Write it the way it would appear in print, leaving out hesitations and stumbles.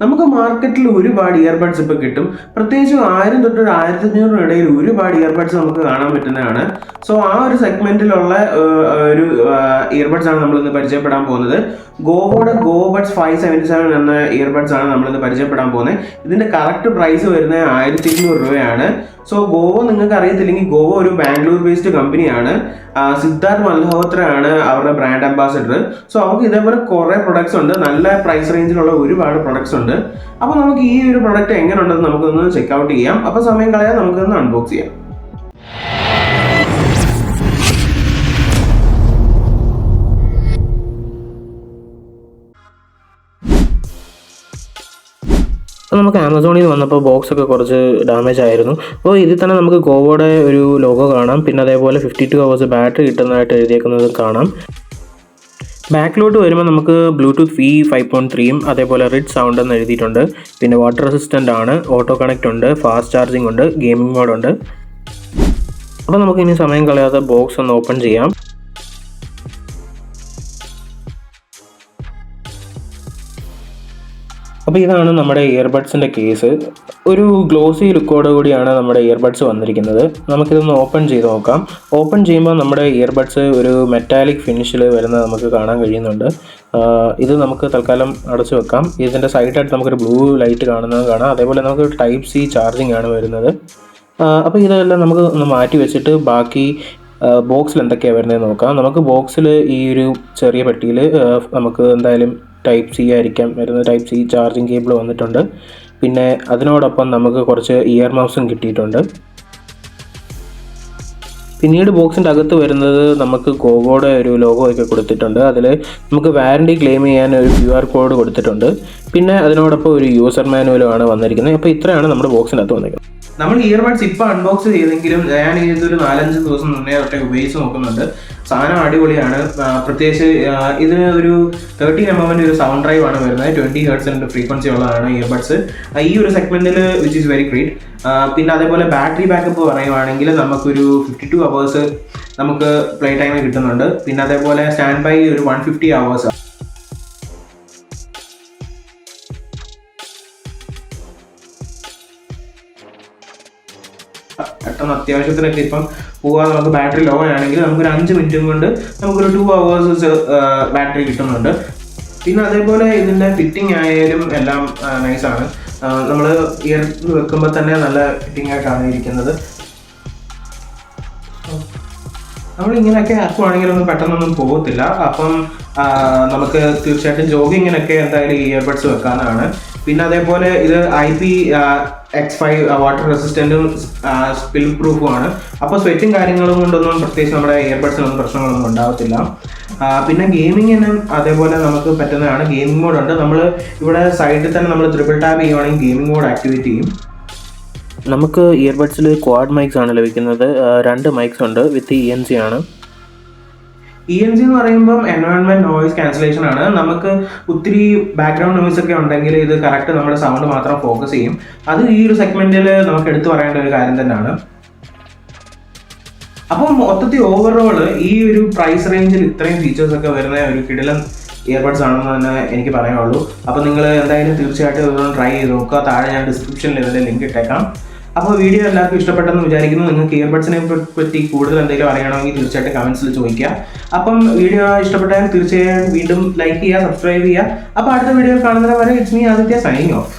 നമുക്ക് മാർക്കറ്റിൽ ഒരുപാട് ഇയർബഡ്സ് ഇപ്പോൾ കിട്ടും. പ്രത്യേകിച്ചും 1000 തൊട്ട് 1500 ഇടയിൽ ഒരുപാട് ഇയർബഡ്സ് നമുക്ക് കാണാൻ പറ്റുന്നതാണ്. സോ ആ ഒരു സെഗ്മെന്റിലുള്ള ഒരു ഇയർബഡ്സ് ആണ് നമ്മളിന്ന് പരിചയപ്പെടാൻ പോകുന്നത്. ഗോവോയുടെ ഗോബഡ്സ് 577 എന്ന ഇയർബഡ്സ് ആണ് നമ്മളിന്ന് പരിചയപ്പെടാൻ പോകുന്നത്. ഇതിന്റെ കറക്റ്റ് പ്രൈസ് വരുന്നത് 1200 രൂപയാണ്. സോ ഗോവോ നിങ്ങൾക്ക് അറിയത്തില്ലെങ്കിൽ ഗോവോ ഒരു ബാംഗ്ലൂർ ബേസ്ഡ് കമ്പനിയാണ്. സിദ്ധാർത്ഥ് മൽഹോത്രയാണ് അവരുടെ ബ്രാൻഡ് അംബാസിഡർ. സോ അവർക്ക് ഇതേപോലെ കുറേ പ്രൊഡക്ട്സ് ഉണ്ട്, നല്ല പ്രൈസ് റേഞ്ചിലുള്ള ഒരുപാട് പ്രൊഡക്ട്സ് ഉണ്ട്. അപ്പോൾ നമുക്ക് ഈ ഒരു പ്രൊഡക്റ്റ് എങ്ങനെ ഉണ്ടെന്ന് നമുക്കൊന്ന് ചെക്ക് ഔട്ട് ചെയ്യാം. അപ്പോൾ സമയം കളയാൻ നമുക്കൊന്ന് അൺബോക്സ് ചെയ്യാം. നമുക്ക് ആമസോണിൽ നിന്ന് വന്നപ്പോൾ ബോക്സൊക്കെ കുറച്ച് ഡാമേജ് ആയിരുന്നു. അപ്പോൾ ഇതിൽ തന്നെ നമുക്ക് ഗോവോയുടെ ഒരു ലോഗോ കാണാം. പിന്നെ അതേപോലെ 52 hours ബാറ്ററി കിട്ടുന്നതായിട്ട് എഴുതിയേക്കുന്നത് കാണാം. ബാക്കിലോട്ട് വരുമ്പോൾ നമുക്ക് ബ്ലൂടൂത്ത് V5.3യും അതേപോലെ റിഡ് സൗണ്ട് എന്ന് എഴുതിയിട്ടുണ്ട്. പിന്നെ വാട്ടർ റെസിസ്റ്റൻ്റ് ആണ്, ഓട്ടോ കണക്റ്റ് ഉണ്ട്, ഫാസ്റ്റ് ചാർജിങ് ഉണ്ട്, ഗെയിമിംഗ് മോഡ് ഉണ്ട്. അപ്പോൾ നമുക്ക് ഇനി സമയം കളയാതെ ബോക്സ് ഒന്ന് ഓപ്പൺ ചെയ്യാം. അപ്പോൾ ഇതാണ് നമ്മുടെ ഇയർബഡ്സിൻ്റെ കേസ്. ഒരു ഗ്ലോസി ലുക്കോട് കൂടിയാണ് നമ്മുടെ ഇയർബഡ്സ് വന്നിരിക്കുന്നത്. നമുക്കിതൊന്ന് ഓപ്പൺ ചെയ്ത് നോക്കാം. ഓപ്പൺ ചെയ്യുമ്പോൾ നമ്മുടെ ഇയർബഡ്സ് ഒരു മെറ്റാലിക് ഫിനിഷിൽ വരുന്നത് നമുക്ക് കാണാൻ കഴിയുന്നുണ്ട്. ഇത് നമുക്ക് തൽക്കാലം അടച്ചു വെക്കാം. ഇതിൻ്റെ സൈഡായിട്ട് നമുക്കൊരു ബ്ലൂ ലൈറ്റ് കാണുന്നത് കാണാം. അതേപോലെ നമുക്ക് ടൈപ്പ് C ചാർജിങ് ആണ് വരുന്നത്. അപ്പോൾ ഇതെല്ലാം നമുക്ക് ഒന്ന് മാറ്റി വെച്ചിട്ട് ബാക്കി ബോക്സിൽ എന്തൊക്കെയാണ് വരുന്നത് നോക്കാം. നമുക്ക് ബോക്സിൽ ഈ ഒരു ചെറിയ പെട്ടിയിൽ നമുക്ക് എന്തായാലും ടൈപ്പ് C ആയിരിക്കാം വരുന്നത്. ടൈപ്പ് C ചാർജിങ് കേബിൾ വന്നിട്ടുണ്ട്. പിന്നെ അതിനോടൊപ്പം നമുക്ക് കുറച്ച് ഇയർ മൗസും കിട്ടിയിട്ടുണ്ട്. പിന്നീട് ബോക്സിൻ്റെ അകത്ത് വരുന്നത് നമുക്ക് ഗോവോയുടെ ഒരു ലോഗോ ഒക്കെ കൊടുത്തിട്ടുണ്ട്. അതിൽ നമുക്ക് വാറണ്ടി ക്ലെയിം ചെയ്യാൻ ഒരു QR കോഡ് കൊടുത്തിട്ടുണ്ട്. പിന്നെ അതിനോടൊപ്പം ഒരു യൂസർ മാനുവലുമാണ് വന്നിരിക്കുന്നത്. അപ്പോൾ ഇത്രയാണ് നമ്മുടെ ബോക്സിനകത്ത് വന്നിരിക്കുന്നത്. നമ്മൾ ഇയർബഡ്സ് ഇപ്പോൾ അൺബോക്സ് ചെയ്തെങ്കിലും ഞാൻ ഇതൊരു 4-5 ദിവസം മുന്നേ തൊട്ടേ ഉപയോഗിച്ച് നോക്കുന്നുണ്ട്. സാധനം അടിപൊളിയാണ്. പ്രത്യേകിച്ച് ഇതിന് ഒരു 13mm ഒരു സൗണ്ട് ഡ്രൈവ് ആണ് വരുന്നത്. 20 Hz ഫ്രീക്വൻസി ഉള്ളതാണ് ഇയർബഡ്സ് ഈ ഒരു സെഗ്മെന്റിൽ, വിച്ച് ഈസ് വെരി ഗ്രേറ്റ്. പിന്നെ അതേപോലെ ബാറ്ററി ബാക്കപ്പ് പറയുവാണെങ്കിൽ നമുക്കൊരു 52 hours നമുക്ക് പ്ലേ ടൈം കിട്ടുന്നുണ്ട്. പിന്നെ അതേപോലെ സ്റ്റാൻഡ് ബൈ ഒരു 150 hours. പെട്ടെന്ന് അത്യാവശ്യത്തിനൊക്കെ ഇപ്പം പോകാൻ നമുക്ക് ബാറ്ററി ലോ ആണെങ്കിൽ നമുക്കൊരു 5 മിനിറ്റും കൊണ്ട് നമുക്കൊരു 2 hours ബാറ്ററി കിട്ടുന്നുണ്ട്. പിന്നെ അതേപോലെ ഇതിൻ്റെ ഫിറ്റിംഗ് ആയാലും എല്ലാം നൈസാണ്. നമ്മൾ ഇയർ വെക്കുമ്പോൾ തന്നെ നല്ല ഫിറ്റിംഗ് ആയിട്ടാണ് ഇരിക്കുന്നത്. നമ്മൾ ഇങ്ങനെയൊക്കെ ആക്കുവാണെങ്കിലൊന്നും പെട്ടെന്നൊന്നും പോകത്തില്ല. അപ്പം നമുക്ക് തീർച്ചയായിട്ടും ജോഗിങ്ങിനൊക്കെ എന്തായാലും ഈ ഇയർബഡ്സ് വെക്കാനാണ്. പിന്നെ അതേപോലെ ഇത് IP65 വാട്ടർ റെസിസ്റ്റൻറ്റും സ്പിൽ പ്രൂഫുമാണ്. അപ്പോൾ സ്വെറ്റും കാര്യങ്ങളും കൊണ്ടൊന്നും പ്രത്യേകിച്ച് നമ്മുടെ ഇയർബഡ്സിനൊന്നും പ്രശ്നങ്ങളൊന്നും ഉണ്ടാകത്തില്ല. പിന്നെ ഗെയിമിങ്ങിനും അതേപോലെ നമുക്ക് പറ്റുന്നതാണ്. ഗെയിമിംഗ് മോഡ് ഉണ്ട്. നമ്മൾ ഇവിടെ സൈഡിൽ തന്നെ നമ്മൾ ട്രിപ്പിൾ ടാപ്പ് ചെയ്യുവാണെങ്കിൽ ഗെയിമിംഗ് മോഡ് ആക്ടിവേറ്റ് ചെയ്യും. നമുക്ക് ഇയർബഡ്സിൽ ക്വാഡ് മൈക്സ് ആണ് ലഭിക്കുന്നത്. 2 മൈക്സ് ഉണ്ട്, വിത്ത് ENC ആണ്. ENC എന്ന് പറയുമ്പം എൻവയോൺമെന്റ് നോയിസ് ക്യാൻസലേഷൻ ആണ്. നമുക്ക് ഒത്തിരി ബാക്ക്ഗ്രൗണ്ട് നോയിസ് ഒക്കെ ഉണ്ടെങ്കിൽ ഇത് കറക്റ്റ് നമ്മുടെ സൗണ്ട് മാത്രം ഫോക്കസ് ചെയ്യും. അത് ഈ ഒരു സെഗ്മെന്റിൽ നമുക്ക് എടുത്തു പറയേണ്ട ഒരു കാര്യം തന്നെയാണ്. അപ്പം മൊത്തത്തിൽ ഓവറോൾ ഈ ഒരു പ്രൈസ് റേഞ്ചിൽ ഇത്രയും ഫീച്ചേഴ്സ് ഒക്കെ വരുന്ന ഒരു കിടിലൻ ഇയർബഡ്സ് ആണെന്ന് തന്നെ എനിക്ക് പറയാനുള്ളൂ. അപ്പോൾ നിങ്ങൾ എന്തായാലും തീർച്ചയായിട്ടും ഇതൊന്ന് ട്രൈ ചെയ്ത് നോക്കുക. താഴെ ഞാൻ ഡിസ്ക്രിപ്ഷനിൽ ഇതിൻ്റെ ലിങ്ക് ഇട്ടേക്കാം. അപ്പോൾ വീഡിയോ എല്ലാവർക്കും ഇഷ്ടപ്പെട്ടെന്ന് വിചാരിക്കുന്നു. നിങ്ങൾക്ക് ഇയർബഡ്സിനെ പറ്റി കൂടുതൽ എന്തെങ്കിലും അറിയണമെങ്കിൽ തീർച്ചയായിട്ടും കമൻസിൽ ചോദിക്കുക. അപ്പം വീഡിയോ ഇഷ്ടപ്പെട്ടാൽ തീർച്ചയായും വീണ്ടും ലൈക്ക് ചെയ്യുക, സബ്സ്ക്രൈബ് ചെയ്യുക. അപ്പോൾ അടുത്ത വീഡിയോയിൽ കാണുന്നവരെ it's me Aditya signing off.